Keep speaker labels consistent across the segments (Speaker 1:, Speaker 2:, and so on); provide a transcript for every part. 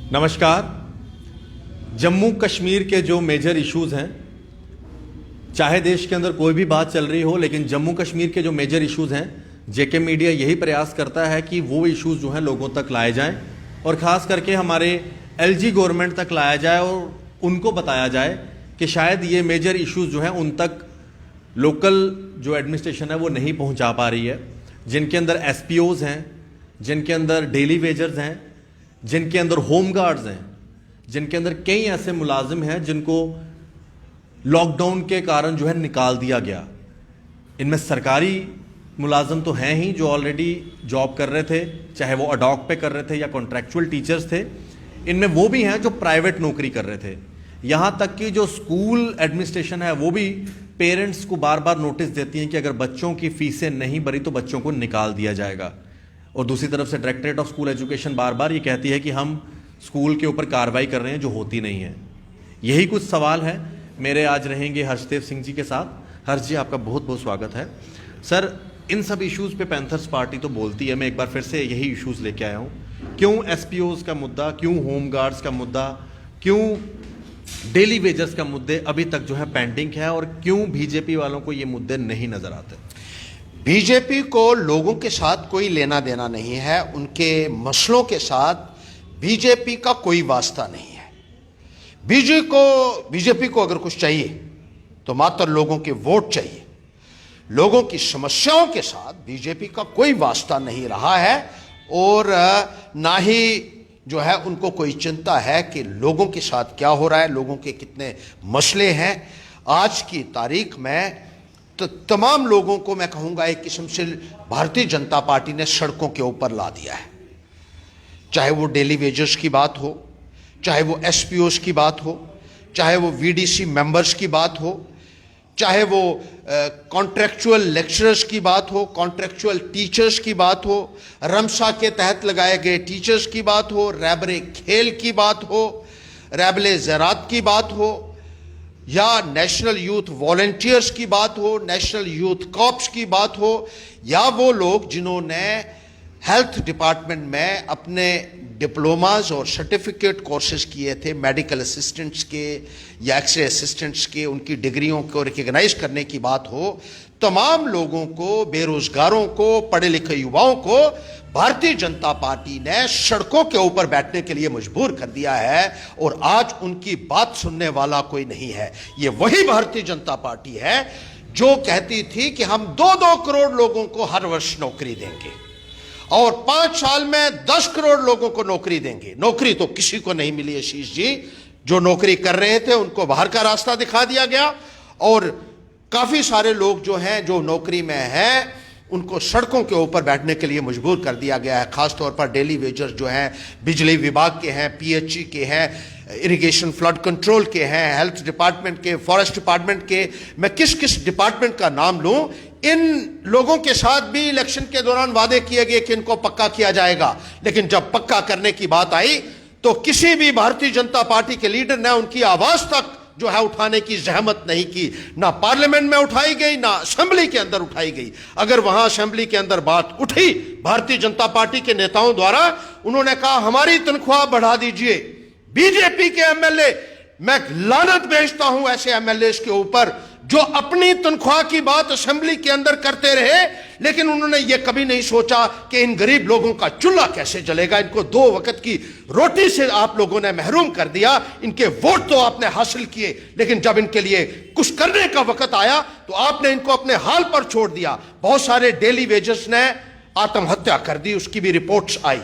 Speaker 1: नमस्कार। जम्मू कश्मीर के जो मेजर इश्यूज हैं, चाहे देश के अंदर कोई भी बात चल रही हो, लेकिन जम्मू कश्मीर के जो मेजर इश्यूज हैं, जेके मीडिया यही प्रयास करता है कि वो इश्यूज जो हैं लोगों तक लाए जाएं और ख़ास करके हमारे एलजी गवर्नमेंट तक लाया जाए और उनको बताया जाए कि शायद ये मेजर इश्यूज जो हैं उन तक लोकल जो एडमिनिस्ट्रेशन है वो नहीं पहुंचा पा रही है, जिनके अंदर एसपीओज हैं, जिनके अंदर डेली वेजर्स हैं, जिनके अंदर होम गार्ड्स हैं, जिनके अंदर कई ऐसे मुलाजिम हैं जिनको लॉकडाउन के कारण जो है निकाल दिया गया। इनमें सरकारी मुलाजिम तो हैं ही जो ऑलरेडी जॉब कर रहे थे, चाहे वो अडॉक पे कर रहे थे या कॉन्ट्रैक्चुअल टीचर्स थे। इनमें वो भी हैं जो प्राइवेट नौकरी कर रहे थे। यहाँ तक कि जो स्कूल एडमिनिस्ट्रेशन है वो भी पेरेंट्स को बार बार नोटिस देती हैं कि अगर बच्चों की फीसें नहीं भरी तो बच्चों को निकाल दिया जाएगा। और दूसरी तरफ से डायरेक्टरेट ऑफ स्कूल एजुकेशन बार बार ये कहती है कि हम स्कूल के ऊपर कार्रवाई कर रहे हैं, जो होती नहीं है। यही कुछ सवाल है मेरे आज रहेंगे हर्षदेव सिंह जी के साथ। हर्ष जी, आपका बहुत बहुत स्वागत है। सर, इन सब इश्यूज़ पे पैंथर्स पार्टी तो बोलती है, मैं एक बार फिर से यही इश्यूज़ लेके आया हूँ। क्यों एसपीओज़ का मुद्दा, क्यों होम गार्ड्स का मुद्दा, क्यों डेली वेजर्स का मुद्दे अभी तक जो है पेंडिंग है, और क्यों बीजेपी वालों को ये मुद्दे नहीं नजर आते?
Speaker 2: बीजेपी को लोगों के साथ कोई लेना देना नहीं है, उनके मसलों के साथ बीजेपी का कोई वास्ता नहीं है। बीजेपी को अगर कुछ चाहिए तो मात्र लोगों के वोट चाहिए। लोगों की समस्याओं के साथ बीजेपी का कोई वास्ता नहीं रहा है, और ना ही जो है उनको कोई चिंता है कि लोगों के साथ क्या हो रहा है, लोगों के कितने मसले हैं। आज की तारीख में तो तमाम लोगों को मैं कहूँगा एक किस्म से भारतीय जनता पार्टी ने सड़कों के ऊपर ला दिया है। चाहे वो डेली वेजर्स की बात हो, चाहे वो एसपीओस की बात हो, चाहे वो वीडीसी मेंबर्स की बात हो, चाहे वो कॉन्ट्रैक्चुअल लेक्चरर्स की बात हो, कॉन्ट्रैक्चुअल टीचर्स की बात हो, रमसा के तहत लगाए गए टीचर्स की बात हो, रैबरे खेल की बात हो, रैबले ज़रात की बात हो, या नेशनल यूथ वॉलंटियर्स की बात हो, नेशनल यूथ कॉर्प्स की बात हो, या वो लोग जिन्होंने हेल्थ डिपार्टमेंट में अपने डिप्लोमाज और सर्टिफिकेट कोर्सेज किए थे, मेडिकल असिस्टेंट्स के या एक्सरे असिस्टेंट्स के, उनकी डिग्रियों को रिकग्नाइज करने की बात हो, तमाम लोगों को, बेरोजगारों को, पढ़े लिखे युवाओं को भारतीय जनता पार्टी ने सड़कों के ऊपर बैठने के लिए मजबूर कर दिया है, और आज उनकी बात सुनने वाला कोई नहीं है। ये वही भारतीय जनता पार्टी है जो कहती थी कि हम 2-2 करोड़ लोगों को हर वर्ष नौकरी देंगे और 5 साल में 10 करोड़ लोगों को नौकरी देंगे। नौकरी तो किसी को नहीं मिली आशीष जी। जो नौकरी कर रहे थे उनको बाहर का रास्ता दिखा दिया गया, और काफी सारे लोग जो हैं, जो नौकरी में हैं, उनको सड़कों के ऊपर बैठने के लिए मजबूर कर दिया गया है। खासतौर पर डेली वेजर्स जो हैं, बिजली विभाग के हैं, पीएचई के हैं, इरिगेशन फ्लड कंट्रोल के हैं, हेल्थ डिपार्टमेंट के, फॉरेस्ट डिपार्टमेंट के, मैं किस किस डिपार्टमेंट का नाम लूं। इन लोगों के साथ भी इलेक्शन के दौरान वादे किए गए कि इनको पक्का किया जाएगा, लेकिन जब पक्का करने की बात आई तो किसी भी भारतीय जनता पार्टी के लीडर ने उनकी आवाज तक जो है उठाने की जहमत नहीं की। ना पार्लियामेंट में उठाई गई, ना असेंबली के अंदर उठाई गई। अगर वहां असेंबली के अंदर बात उठी भारतीय जनता पार्टी के नेताओं द्वारा, उन्होंने कहा हमारी तनख्वाह बढ़ा दीजिए। बीजेपी के एमएलए, मैं लानत भेजता हूं ऐसे एमएलए के ऊपर जो अपनी तनख्वाह की बात असेंबली के अंदर करते रहे, लेकिन उन्होंने यह कभी नहीं सोचा कि इन गरीब लोगों का चूल्हा कैसे जलेगा। इनको 2 वक्त की रोटी से आप लोगों ने महरूम कर दिया। इनके वोट तो आपने हासिल किए, लेकिन जब इनके लिए कुछ करने का वक्त आया तो आपने इनको अपने हाल पर छोड़ दिया। बहुत सारे डेली वेजर्स ने आत्महत्या कर दी, उसकी भी रिपोर्ट्स आई,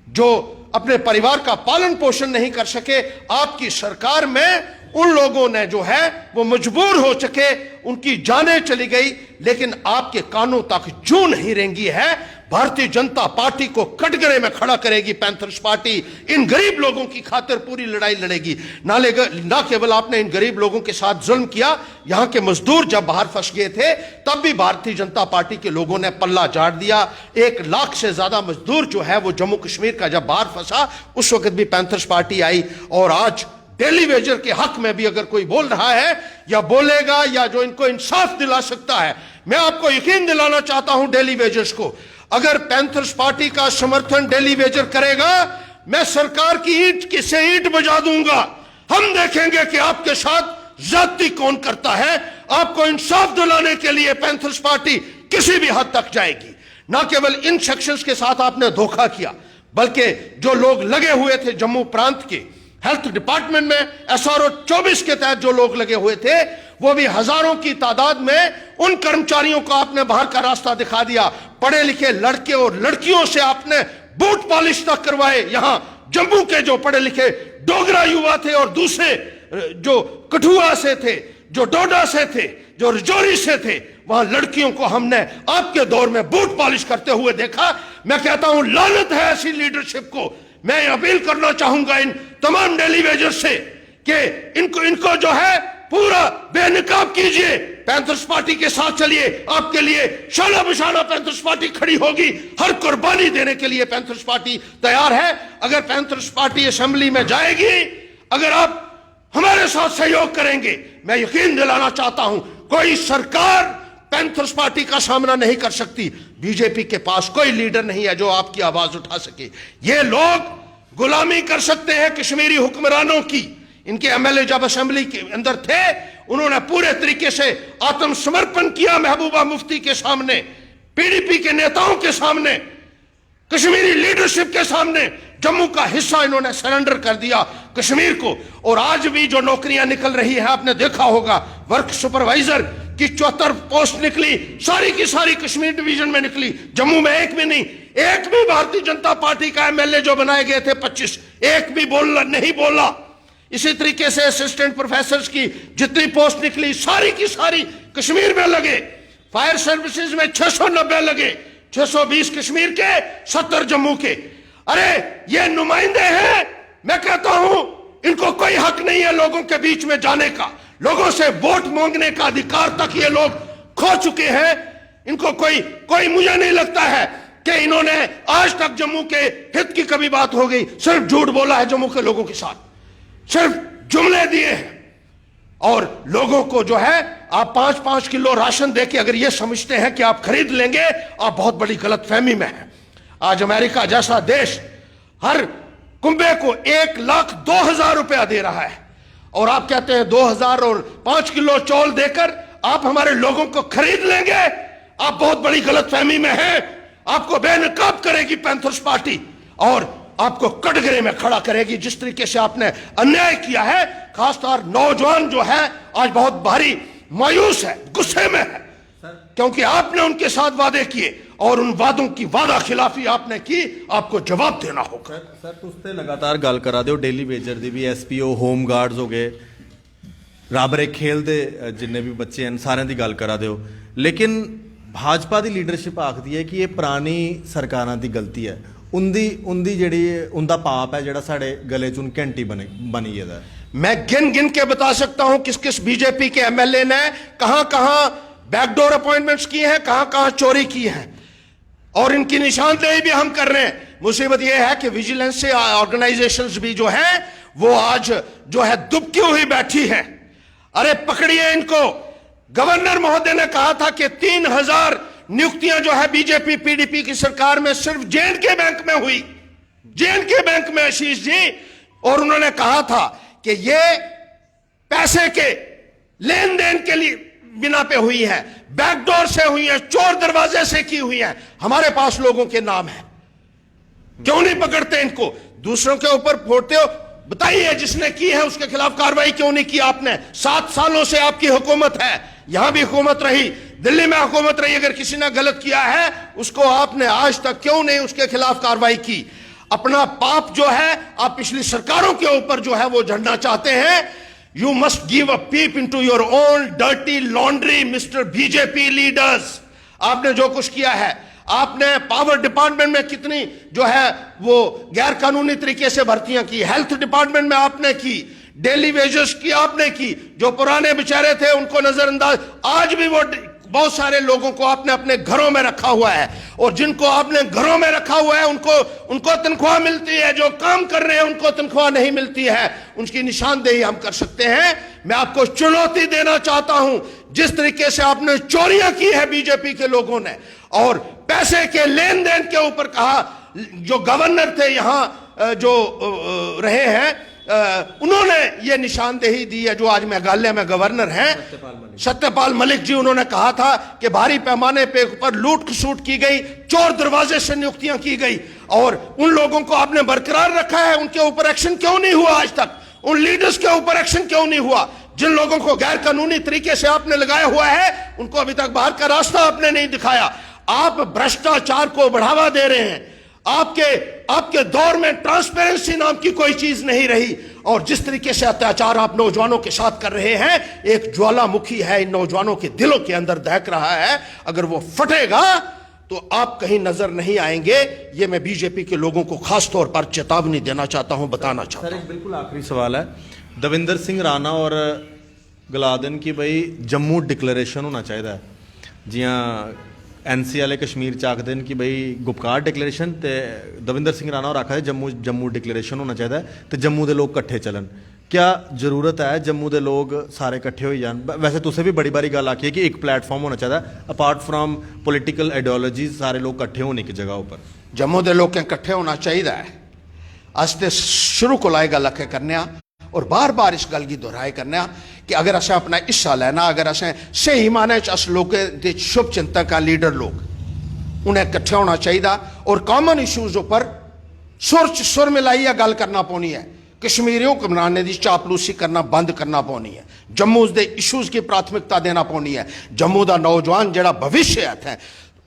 Speaker 2: जो अपने परिवार का पालन पोषण नहीं कर सके। आपकी सरकार में उन लोगों ने जो है वो मजबूर हो सके, उनकी जानें चली गई, लेकिन आपके कानों तक जू नहीं रेंगी है। भारतीय जनता पार्टी को कटघरे में खड़ा करेगी पैंथर्स पार्टी। इन गरीब लोगों की खातिर पूरी लड़ाई लड़ेगी। ना केवल आपने इन गरीब लोगों के साथ जुल्म किया, यहां के मजदूर जब बाहर फंस गए थे तब भी भारतीय जनता पार्टी के लोगों ने पल्ला झाड़ दिया। 1 लाख से ज्यादा मजदूर जो है वो जम्मू कश्मीर का जब बाहर फंसा, उस वक्त भी पैंथर्स पार्टी आई। और आज डेली वेजर के हक में भी अगर कोई बोल रहा है या बोलेगा, या जो इनको इंसाफ दिला सकता है, मैं आपको यकीन दिलाना चाहता हूं डेली वेजर्स को, अगर पैंथर्स पार्टी का समर्थन डेली वेजर करेगा, मैं सरकार की ईंट से ईंट बजा दूंगा। हम देखेंगे कि आपके साथ ज्यादती कौन करता है। आपको इंसाफ दिलाने के लिए पैंथर्स पार्टी किसी भी हद तक जाएगी। ना केवल इन सेक्शंस के साथ आपने धोखा किया, बल्कि जो लोग लगे हुए थे जम्मू प्रांत के हेल्थ डिपार्टमेंट में SRO 24 के तहत जो लोग लगे हुए थे, वो भी हजारों की तादाद में, उन कर्मचारियों को आपने बाहर का रास्ता दिखा दिया। पढ़े लिखे लड़के और लड़कियों से आपने बूट पॉलिश तक करवाए। यहां जम्मू के जो पढ़े लिखे डोगरा युवा थे और दूसरे जो कठुआ से थे, जो डोडा से थे, जो रजौरी से थे, वहां लड़कियों को हमने आपके दौर में बूट पॉलिश करते हुए देखा। मैं कहता हूं लानत है ऐसी लीडरशिप को। मैं अपील करना चाहूंगा इन तमाम डेली वेजर्स से कि इनको जो है पूरा बेनकाब कीजिए, पैंथर्स पार्टी के साथ चलिए। आपके लिए शाना बशाना पैंथर्स पार्टी खड़ी होगी। हर कुर्बानी देने के लिए पैंथर्स पार्टी तैयार है। अगर पैंथर्स पार्टी असेंबली में जाएगी, अगर आप हमारे साथ सहयोग करेंगे, मैं यकीन दिलाना चाहता हूं कोई सरकार पैंथर्स पार्टी का सामना नहीं कर सकती। बीजेपी के पास कोई लीडर नहीं है जो आपकी आवाज उठा सके। ये लोग गुलामी कर सकते हैं कश्मीरी हुक्मरानों की। इनके एमएलए जब असेंबली के अंदर थे, उन्होंने पूरे तरीके से आत्मसमर्पण किया महबूबा मुफ्ती के सामने, पीडीपी के नेताओं के सामने, कश्मीरी लीडरशिप के सामने। जम्मू का हिस्सा इन्होंने सरेंडर कर दिया कश्मीर को। और आज भी जो नौकरियां निकल रही है, आपने देखा होगा, वर्क सुपरवाइजर की 74 पोस्ट निकली, सारी की सारी कश्मीर डिवीजन में निकली। जम्मू में एक भी नहीं। एक भी भारतीय जनता पार्टी का एमएलए जो बनाए गए थे 25, एक भी नहीं बोला। इसी तरीके से असिस्टेंट प्रोफेसर की जितनी पोस्ट निकली, सारी की सारी कश्मीर में लगे। फायर सर्विसेज में 690 लगे, 620 कश्मीर के, 70 जम्मू के। अरे ये नुमाइंदे हैं। मैं कहता हूं इनको कोई हक नहीं है लोगों के बीच में जाने का। लोगों से वोट मांगने का अधिकार तक ये लोग खो चुके हैं। इनको कोई मुझे नहीं लगता है कि इन्होंने आज तक जम्मू के हित की कभी बात हो गई। सिर्फ झूठ बोला है जम्मू के लोगों के साथ, सिर्फ जुमले दिए हैं। और लोगों को जो है आप 5-5 किलो राशन देके अगर ये समझते हैं कि आप खरीद लेंगे, आप बहुत बड़ी गलतफहमी में हैं। आज अमेरिका जैसा देश हर कुंबे को 1,02,000 रुपया दे रहा है, और आप कहते हैं 2,000 और 5 किलो चौल देकर आप हमारे लोगों को खरीद लेंगे। आप बहुत बड़ी गलतफहमी में हैं। आपको बेनकाब करेगी पैंथर्स पार्टी और आपको कटघरे में खड़ा करेगी। जिस तरीके से आपने अन्याय किया है, खासतौर नौजवान जो है आज बहुत भारी मायूस है, गुस्से में है, क्योंकि आपने उनके साथ वादे किए और उन वादों की वादा खिलाफी आपने की। आपको जवाब देना होगा।
Speaker 1: सर तुझसे लगातार गल करा दो डेली वेजर दी भी, SPO होम गार्ड्स हो गए, राबरे खेल दे जिन्ने भी बच्चे हैं, सारे की गल करा दो। लेकिन भाजपा की लीडरशिप आखती है कि ये पुरानी सरकारां की गलती है, उनदी जिहड़ी उनदा पाप है जिहड़ा साडे गले च हुण घंटी बनी गेदा है।
Speaker 2: मैं गिन गिन के बता सकता हूं किस किस बीजेपी के एमएलए ने कहां कहां बैकडोर अपॉइंटमेंट्स की हैं, कहां कहां चोरी की है, और इनकी निशानदेही भी हम कर रहे हैं। मुसीबत यह है कि विजिलेंस से ऑर्गेनाइजेशंस भी जो है वो आज जो है दुबकी हुई बैठी है। अरे पकड़िए इनको। गवर्नर महोदय ने कहा था कि 3,000 नियुक्तियां जो है बीजेपी पीडीपी की सरकार में सिर्फ J&K बैंक में हुई, J&K बैंक में, आशीष जी। और उन्होंने कहा था कि ये पैसे के लेन देन के लिए बिना पे हुई है, बैकडोर से हुई है, चोर दरवाजे से की हुई है। हमारे पास लोगों के नाम है, क्यों नहीं पकड़ते इनको? दूसरों के ऊपर फोड़ते हो। बताइए जिसने की है उसके खिलाफ कार्रवाई क्यों नहीं की आपने? 7 सालों से आपकी हुकूमत है, यहां भी हुकूमत रही, दिल्ली में हुकूमत रही। अगर किसी ने गलत किया है उसको आपने आज तक क्यों नहीं उसके खिलाफ कार्रवाई की? अपना पाप जो है आप पिछली सरकारों के ऊपर जो है वो झड़ना चाहते हैं। You must give a peep into your own dirty laundry mister BJP leaders. आपने जो कुछ किया है, आपने पावर डिपार्टमेंट में कितनी जो है वो गैर कानूनी तरीके से भर्तियां की, हेल्थ डिपार्टमेंट में आपने की, डेली वेजेस की आपने की। जो पुराने बेचारे थे उनको नजरअंदाज, आज भी वो बहुत सारे लोगों को आपने अपने घरों में रखा हुआ है, और जिनको आपने घरों में रखा हुआ है उनको तनख्वाह मिलती है, जो काम कर रहे हैं उनको तनख्वाह नहीं मिलती है। उनकी निशानदेही हम कर सकते हैं। मैं आपको चुनौती देना चाहता हूं, जिस तरीके से आपने चोरियां की है बीजेपी के लोगों ने, और पैसे के लेन देन के ऊपर कहा, जो गवर्नर थे यहां जो रहे हैं उन्होंने ये निशानदेही दी है। जो आज मेघालय में गवर्नर हैं सत्यपाल मलिक जी, उन्होंने कहा था कि भारी पैमाने पे पर लूट खसूट की गई, चोर दरवाजे से नियुक्तियां की गई, और उन लोगों को आपने बरकरार रखा है। उनके ऊपर एक्शन क्यों नहीं हुआ आज तक? उन लीडर्स के ऊपर एक्शन क्यों नहीं हुआ? जिन लोगों को गैर कानूनी तरीके से आपने लगाया हुआ है उनको अभी तक बाहर का रास्ता आपने नहीं दिखाया। आप भ्रष्टाचार को बढ़ावा दे रहे हैं। आपके दौर में ट्रांसपेरेंसी नाम की कोई चीज नहीं रही, और जिस तरीके से अत्याचार आप नौजवानों के साथ कर रहे हैं, एक ज्वालामुखी है इन नौजवानों के दिलों के अंदर दहक रहा है। अगर वो फटेगा तो आप कहीं नजर नहीं आएंगे। ये मैं बीजेपी के लोगों को खास तौर पर चेतावनी देना चाहता हूं, बताना चाहता हूं।
Speaker 1: सर, एक बिल्कुल आखिरी सवाल है। दविंदर सिंह राणा और गलादन की भाई जम्मू डिक्लेरेशन होना चाहिए। जियां एनसी वाले कश्मीर च आखते हैं कि भाई गुपकार डिक्लेरेशन, तो दविंदर सिंह राणा और आखा जम्मू डिक्लेरेशन होना चाहिए, तो जम्मू के लोग कट्ठे चलन। क्या जरूरत है जम्मू के लोग सारे कट्ठे हो जान? वैसे तुसें भी बड़ी बारी गल आखी है कि एक प्लेटफॉर्म होना चाहिए, अपार्ट फ्राम पोलिटिकल आइडियोलॉजीज, सारे लोग कट्ठे होने की जगह पर।
Speaker 2: जम्मू के लोग कट्ठे होना चाहिए है। अस ते शुरू को लाए गल आखे करने और बार बार इस गल की दोहराए करने कि अगर असें अपना हिस्सा लेना, अगर असें सही माने च अस लोगों के शुभ चिंतक हैं, लीडर लोग, उन्हें कट्ठे होना चाहिए और कॉमन इशूज उपर सुर मिलाइयै गल करना पौनी है। कश्मीरियों को बनाने की चापलूसी करना बंद करना पौनी है। जम्मू के इशूज की प्राथमिकता देना पौनी है। जम्मू का नौजवान जड़ा भविष्य है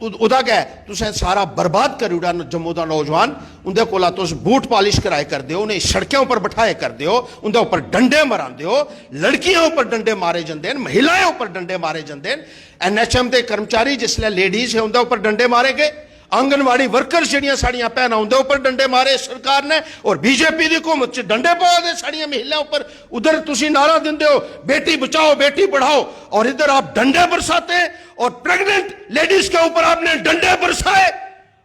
Speaker 2: उदा क्या तुसें सारा बर्बाद करी ओड़ा। जम्मू का नौजवान उनके कोला तुस बूट पॉलिश कराए कर दो, उन्हें सड़कों पर बिठाए कर दो, उनके ऊपर डंडे मरांदे हो, लड़कियों ऊपर डंडे मारे जाते हैं, महिलाएं ऊपर डंडे मारे जाते हैं। NHM के कर्मचारी जिसले लेडीज है उनके ऊपर डंडे मारे गए, आंगनवाड़ी वर्कर्स जड़ियां साड़ियां भैन उनके ऊपर डंडे मारे सरकार ने, और बीजेपी की हुकूमत च डंडे पा दे साड़ियां महिलाओं पर। उधर तुसी नारा देंदे हो बेटी बचाओ बेटी पढ़ाओ, और इधर आप डंडे बरसाते, और प्रेग्नेंट लेडीज के ऊपर आपने डंडे बरसाए।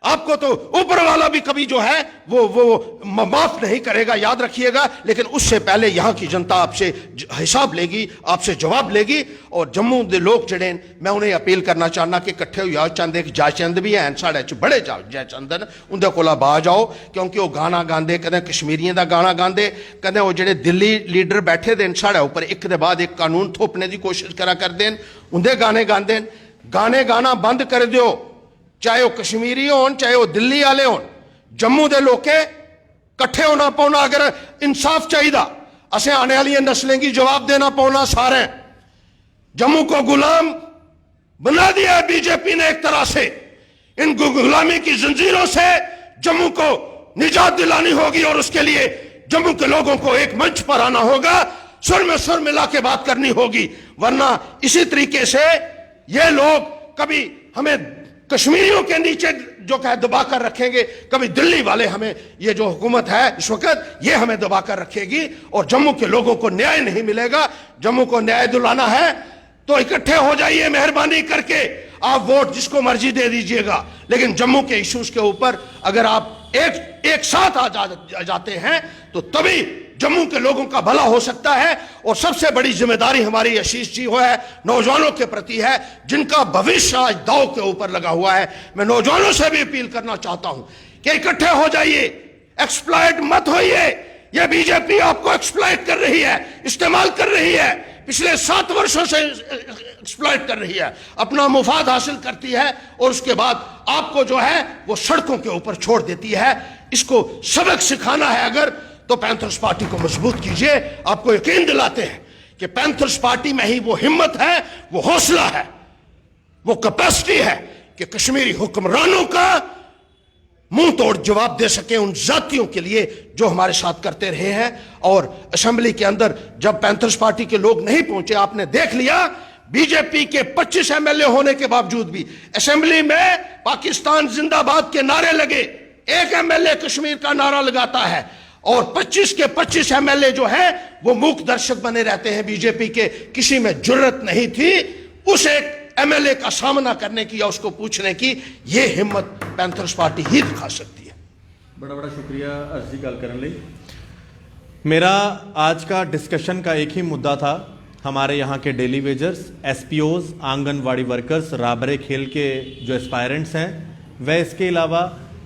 Speaker 2: आपको तो ऊपर वाला भी कभी जो है वो माफ नहीं करेगा, याद रखिएगा। लेकिन उससे पहले यहां की जनता आपसे हिसाब लेगी, आपसे जवाब लेगी। और जम्मू के लोग जड़े मैं उन्हें अपील करना चाहना कि कट्ठे हो जाओ। चंद एक जयचंद भी हैं साढ़े च बड़े जयचंद न, उनके कोला बाज आओ, क्योंकि वो गाना गांदे, कदें कश्मीरियों का गाना गांदे, कदें वो जेडे दिल्ली लीडर बैठे दे साढ़े ऊपर एक के बाद एक कानून थोपने की कोशिश करा करते हैं, उनके गाने गांदे। गाने गाना बंद कर दो, चाहे वो कश्मीरी हो चाहे वो दिल्ली वाले हो। जम्मू के लोग कट्ठे होना पौना। अगर इंसाफ चाहिए असें आने वाली नस्लें की जवाब देना पौना। सारे जम्मू को गुलाम बना दिया बीजेपी ने एक तरह से। इन गुलामी की जंजीरों से जम्मू को निजात दिलानी होगी, और उसके लिए जम्मू के लोगों को एक मंच पर आना होगा, सुर में सुर मिला के बात करनी होगी। वरना इसी तरीके से ये लोग कभी हमें कश्मीरियों के नीचे जो कहे दबाकर रखेंगे, कभी दिल्ली वाले हमें, ये जो हुकूमत है इस वक्त ये हमें दबाकर रखेगी, और जम्मू के लोगों को न्याय नहीं मिलेगा। जम्मू को न्याय दिलाना है तो इकट्ठे हो जाइए, मेहरबानी करके। आप वोट जिसको मर्जी दे दीजिएगा, लेकिन जम्मू के इश्यूज के ऊपर अगर आप एक साथ आ जाते हैं तो तभी जम्मू के लोगों का भला हो सकता है। और सबसे बड़ी जिम्मेदारी हमारी आशीष जी हो है, नौजवानों के प्रति है, जिनका भविष्य आज दांव के ऊपर लगा हुआ है। मैं नौजवानों से भी अपील करना चाहता हूं कि इकट्ठे हो जाइए, एक्सप्लॉइट मत होइए। यह बीजेपी आपको एक्सप्लॉइट कर रही है, इस्तेमाल कर रही है, पिछले 7 वर्षों से एक्सप्लॉइट कर रही है, अपना मुफाद हासिल करती है, और उसके बाद आपको जो है वो सड़कों के ऊपर छोड़ देती है। इसको सबक सिखाना है अगर, तो पैंथर्स पार्टी को मजबूत कीजिए। आपको यकीन दिलाते हैं कि पैंथर्स पार्टी में ही वो हिम्मत है, वो हौसला है, वो कैपेसिटी है कि कश्मीरी हुक्मरानों का मुंह तोड़ जवाब दे सके उन जातियों के लिए जो हमारे साथ करते रहे हैं। और असेंबली के अंदर जब पैंथर्स पार्टी के लोग नहीं पहुंचे, आपने देख लिया बीजेपी के 25 MLA होने के बावजूद भी असेंबली में पाकिस्तान जिंदाबाद के नारे लगे। एक MLA कश्मीर का नारा लगाता है, और 25 के 25 MLA जो है वो मूक दर्शक बने रहते हैं बीजेपी के। किसी में जुर्रत नहीं थी उस एक MLA का सामना करने की या उसको पूछने की। ये हिम्मत पैंथर्स पार्टी ही दिखा सकती है।
Speaker 1: बड़ा बड़ा शुक्रिया अर्जी गल करने लिए। मेरा आज का डिस्कशन का एक ही मुद्दा था, हमारे यहाँ के daily wagers, SPOs, anganwadi workers, राबरे खेल के जो एस्पायरेंट्स हैं, वह इसके अलावा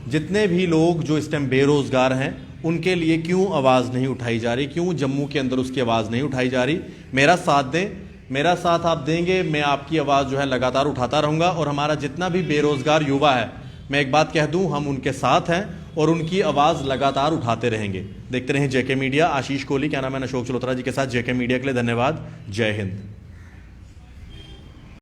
Speaker 1: जितने भी लोग जो इस टाइम बेरोज़गार हैं, उनके लिए क्यों आवाज़ नहीं उठाई जा रही, क्यों जम्मू के अंदर उसकी आवाज़ नहीं उठाई जा रही। मेरा साथ दें, मेरा साथ आप देंगे, मैं आपकी आवाज़ जो है लगातार उठाता रहूँगा। और हमारा जितना भी बेरोज़गार युवा है, मैं एक बात कह दूं, हम उनके साथ हैं और उनकी आवाज़ लगातार उठाते रहेंगे। देखते रहें जेके मीडिया। आशीष कोहली, क्या नाम है, अशोक चलोत्रा जी के साथ जेके मीडिया के लिए धन्यवाद। जय हिंद।